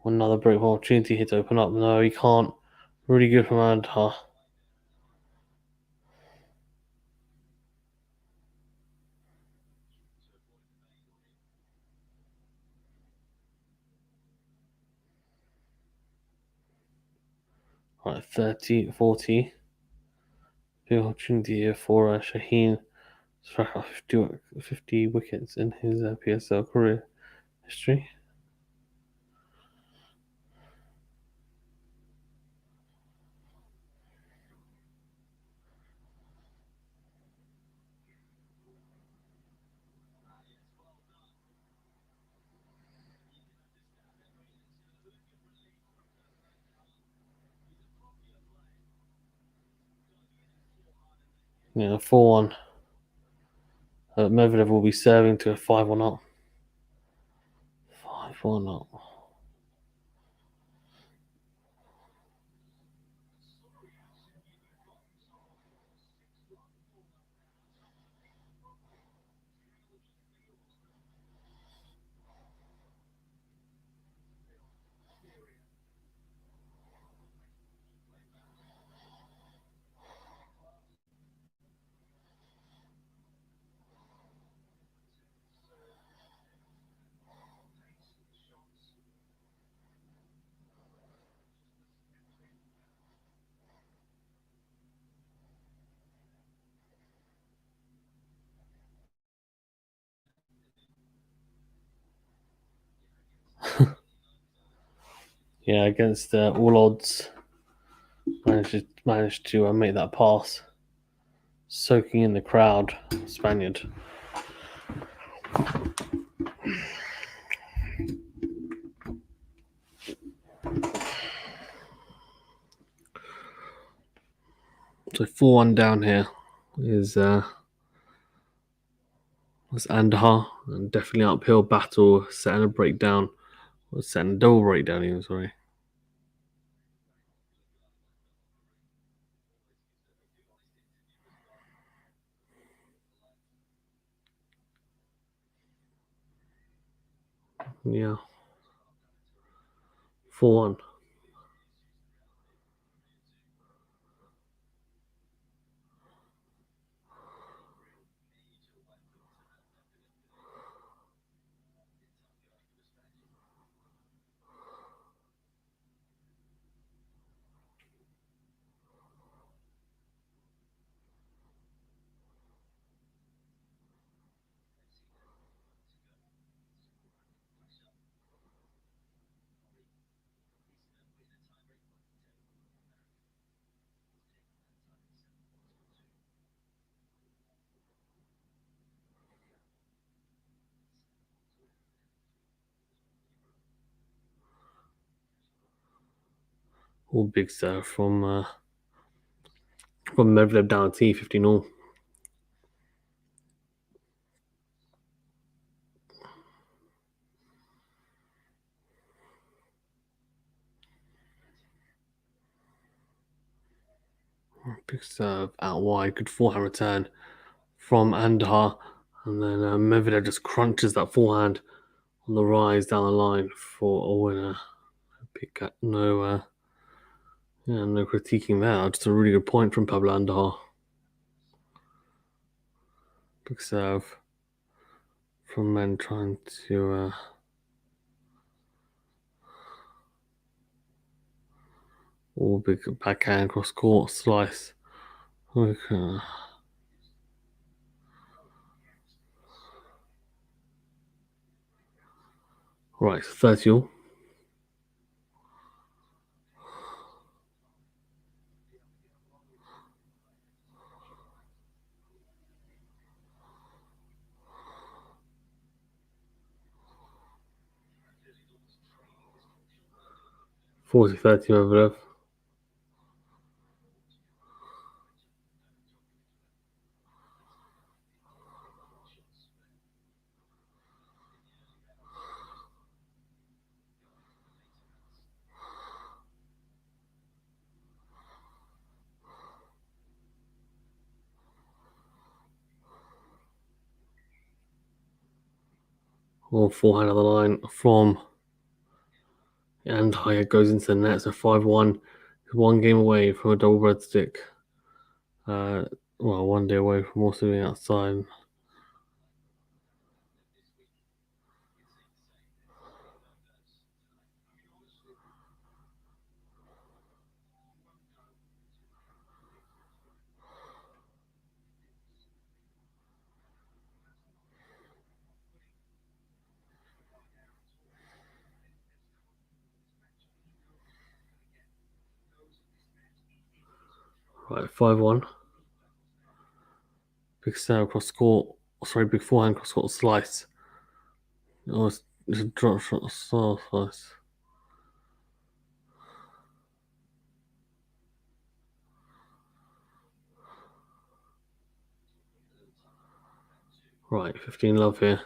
S1: Another break opportunity here to open up. No, he can't. Really good from Andujar. Right, 30, 40. Big opportunity here for Shaheen. 50 wickets in his PSL career history. Yeah, 4-1. Medvedev will be serving to a 5-1 up. 5-1 up. Yeah, against all odds, managed to make that pass, soaking in the crowd. Spaniard. So 4-1 down here is was Andujar, and definitely uphill battle, setting a breakdown, or setting a double breakdown even. Sorry. Yeah. 4-1. All big serve from Medvedev down to 15 all. Big serve out wide. Good forehand return from Andujar. And then Medvedev just crunches that forehand on the rise down the line for a winner. No, no critiquing there. Just a really good point from Pablo Andujar. Big serve from men trying to all big backhand cross court slice. Okay. Right, 30 all. 40-30 Medvedev. Or forehand of the line from And Hayek goes into the net. So 5-1. One game away from a double breadstick. Well, 1 day away from also being outside. Right, 5-1. Big serve across court. Sorry, big forehand across court slice. Oh, it's a drop shot slice. Right, 15 love here.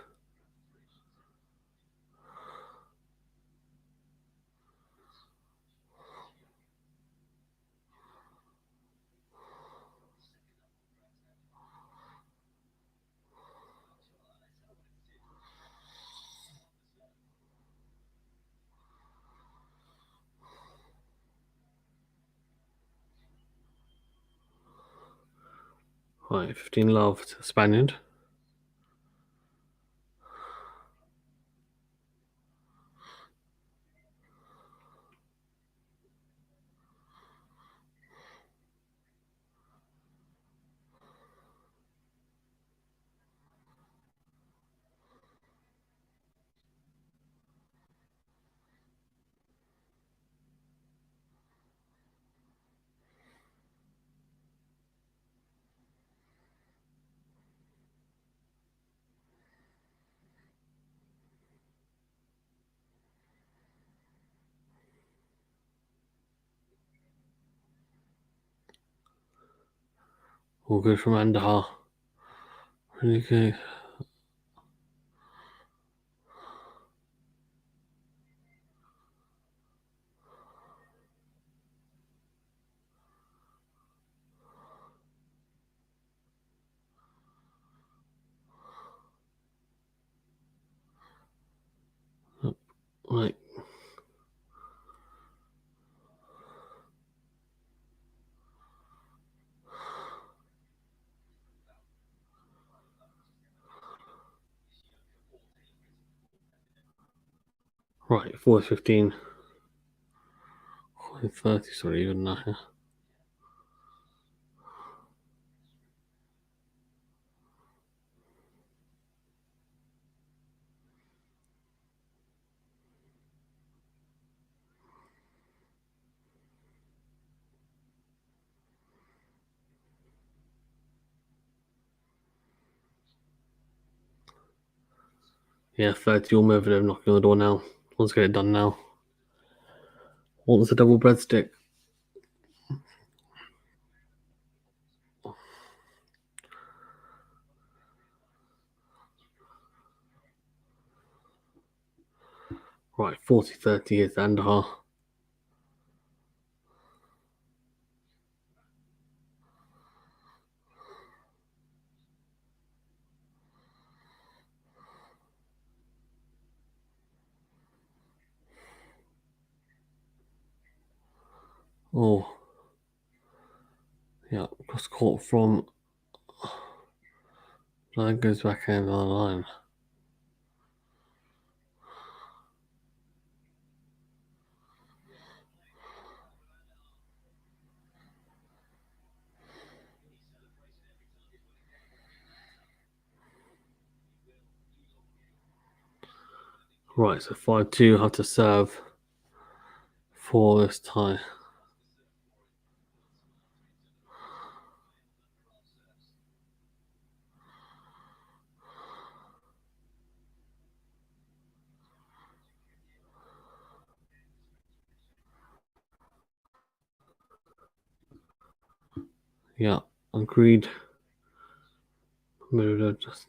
S1: Right, 15 love to the Spaniard. All good from Andujar. Really good. Right. Right, 4-15. 30, sorry, even now. Yeah, 30 all Medvedev knocking on the door now. Let's get it done now. Wants a double breadstick. Right, 40-30 is Andujar. Oh, yeah, cross court from line goes back end on the line. Right, so 5-2 have to serve for this tie. Yeah, agreed. Just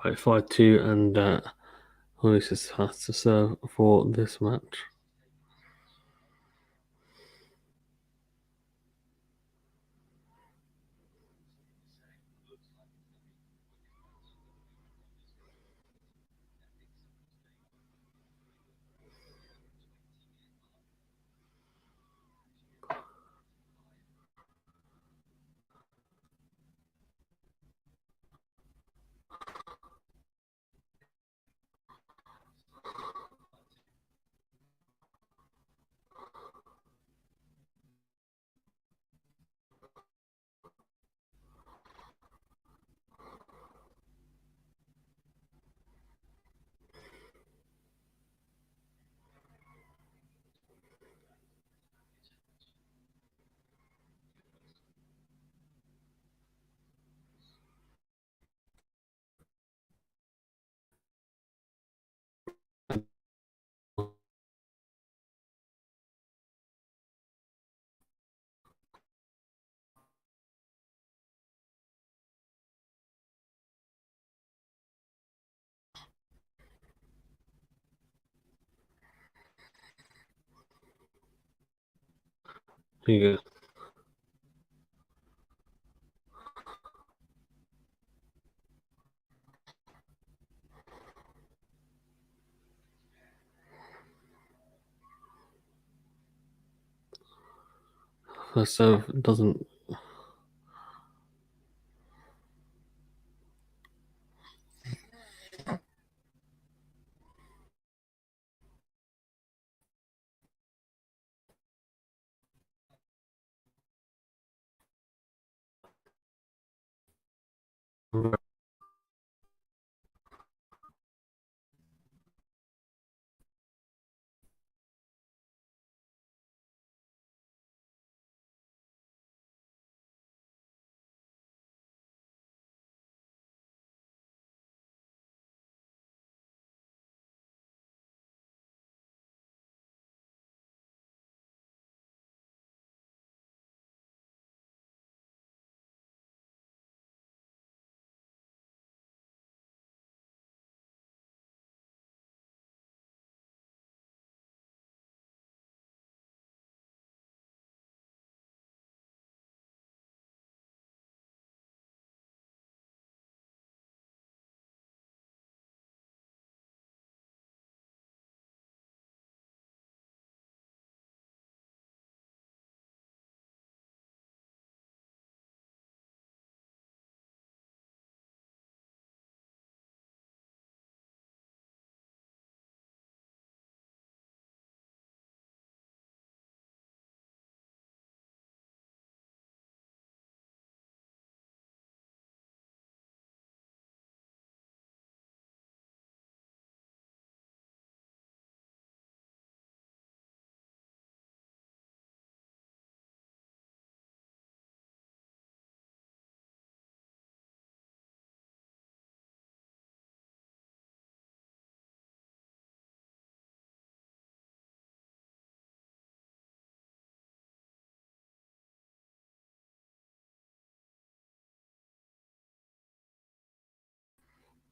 S1: Right, 5-2, and Luis has to serve for this match. Here you go. First serve doesn't.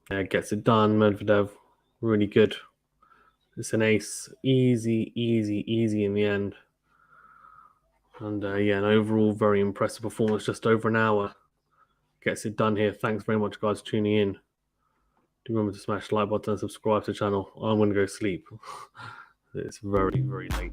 S1: Yeah, gets it done. Medvedev, really good. It's an ace. Easy, easy, easy in the end. And yeah, an overall very impressive performance. Just over an hour. Gets it done here. Thanks very much, guys, for tuning in. Do remember to smash the like button and subscribe to the channel. I'm going to go sleep. It's very, very late.